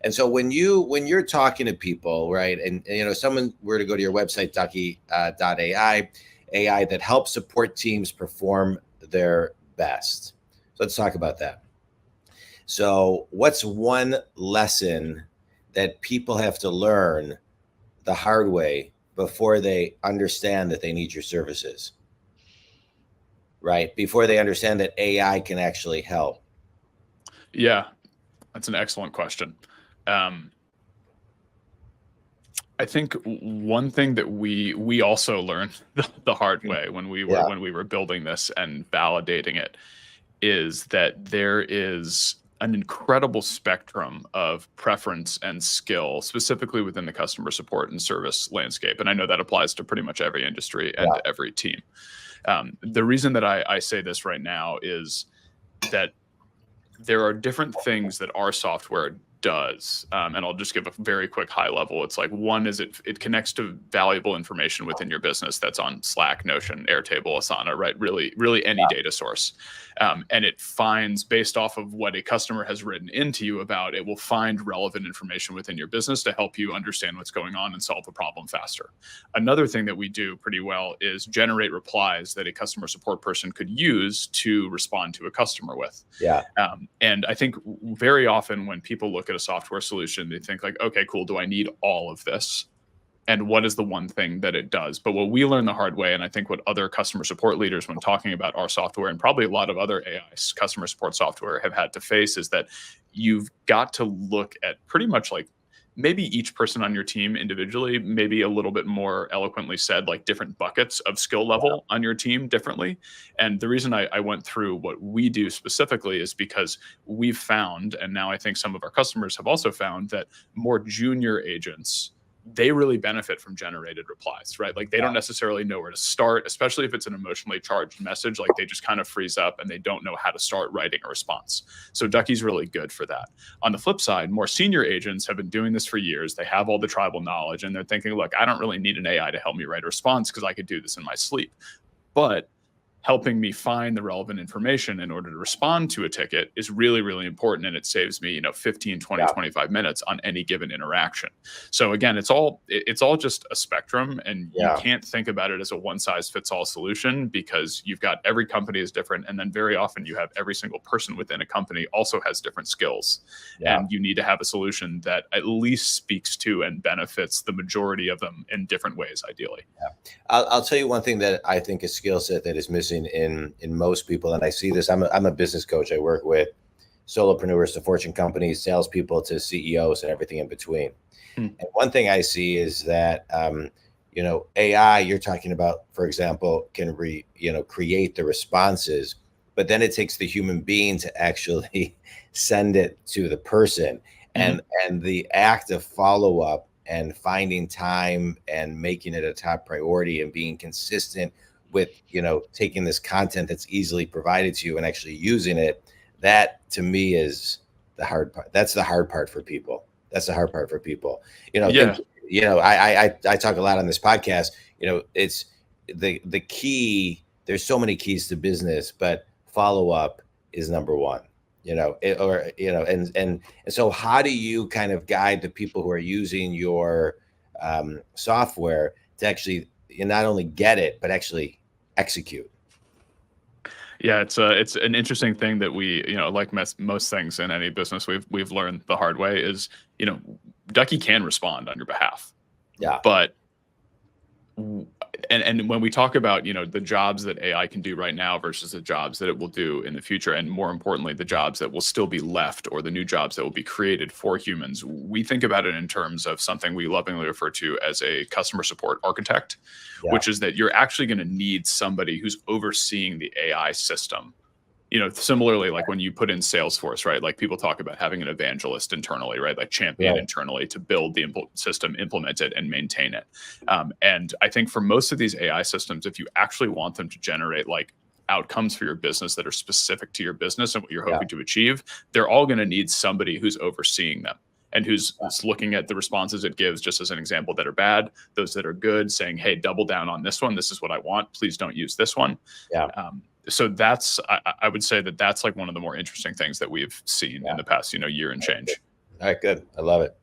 And so when you're talking to people, right, and someone were to go to your website, Ducky.ai, AI that helps support teams perform their best. So let's talk about that. So what's one lesson that people have to learn the hard way before they understand that they need your services, right? Before they understand that AI can actually help? Yeah, that's an excellent question. I think one thing that we also learned the hard way when we were building this and validating it is that there is an incredible spectrum of preference and skill, specifically within the customer support and service landscape. And I know that applies to pretty much every industry and every team. The reason that I say this right now is that there are different things that our software does. And I'll just give a very quick high level. It's like, one is it connects to valuable information within your business that's on Slack, Notion, Airtable, Asana, right? Really any data source. And it finds, based off of what a customer has written into you about, it will find relevant information within your business to help you understand what's going on and solve a problem faster. Another thing that we do pretty well is generate replies that a customer support person could use to respond to a customer with. And I think very often when people look at a software solution, they think like, okay, cool. Do I need all of this? And what is the one thing that it does? But what we learned the hard way, and I think what other customer support leaders, when talking about our software, and probably a lot of other AI customer support software, have had to face, is that you've got to look at pretty much like maybe each person on your team individually, maybe a little bit more eloquently said, like different buckets of skill level on your team differently. And the reason I went through what we do specifically is because we've found, and now I think some of our customers have also found, that more junior agents, they really benefit from generated replies, right? Like they don't necessarily know where to start, especially if it's an emotionally charged message. Like they just kind of freeze up and they don't know how to start writing a response. So Ducky's really good for that. On the flip side, more senior agents have been doing this for years. They have all the tribal knowledge and they're thinking, look, I don't really need an AI to help me write a response because I could do this in my sleep. But helping me find the relevant information in order to respond to a ticket is really, really important. And it saves me, 15, 20, 25 minutes on any given interaction. So again, it's all just a spectrum, and you can't think about it as a one size fits all solution, because you've got every company is different. And then very often you have every single person within a company also has different skills. And you need to have a solution that at least speaks to and benefits the majority of them in different ways, ideally. I'll tell you one thing that I think a skill set that is missing in most people, and I see this. I'm a business coach. I work with solopreneurs to Fortune companies, salespeople to CEOs, and everything in between. And one thing I see is that AI, you're talking about, for example, can create the responses, but then it takes the human being to actually send it to the person, and the act of follow up and finding time and making it a top priority and being consistent with, taking this content that's easily provided to you and actually using it. That to me is the hard part. That's the hard part for people. I talk a lot on this podcast, it's the key. There's so many keys to business, but follow up is number one. And so how do you kind of guide the people who are using your software to actually not only get it, but actually execute? Yeah, it's an interesting thing that we, like most things in any business, we've learned the hard way is, Ducky can respond on your behalf. But and when we talk about, the jobs that AI can do right now versus the jobs that it will do in the future, and more importantly, the jobs that will still be left or the new jobs that will be created for humans, we think about it in terms of something we lovingly refer to as a customer support architect, which is that you're actually going to need somebody who's overseeing the AI system. Similarly, like when you put in Salesforce, right? Like people talk about having an evangelist internally, right? Like champion internally to build the system, implement it, and maintain it. And I think for most of these AI systems, if you actually want them to generate like outcomes for your business that are specific to your business and what you're hoping to achieve, they're all going to need somebody who's overseeing them and who's looking at the responses it gives, just as an example, that are bad, those that are good, saying, hey, double down on this one. This is what I want. Please don't use this one. So I would say that's like one of the more interesting things that we've seen in the past, year and change. All right, good. I love it.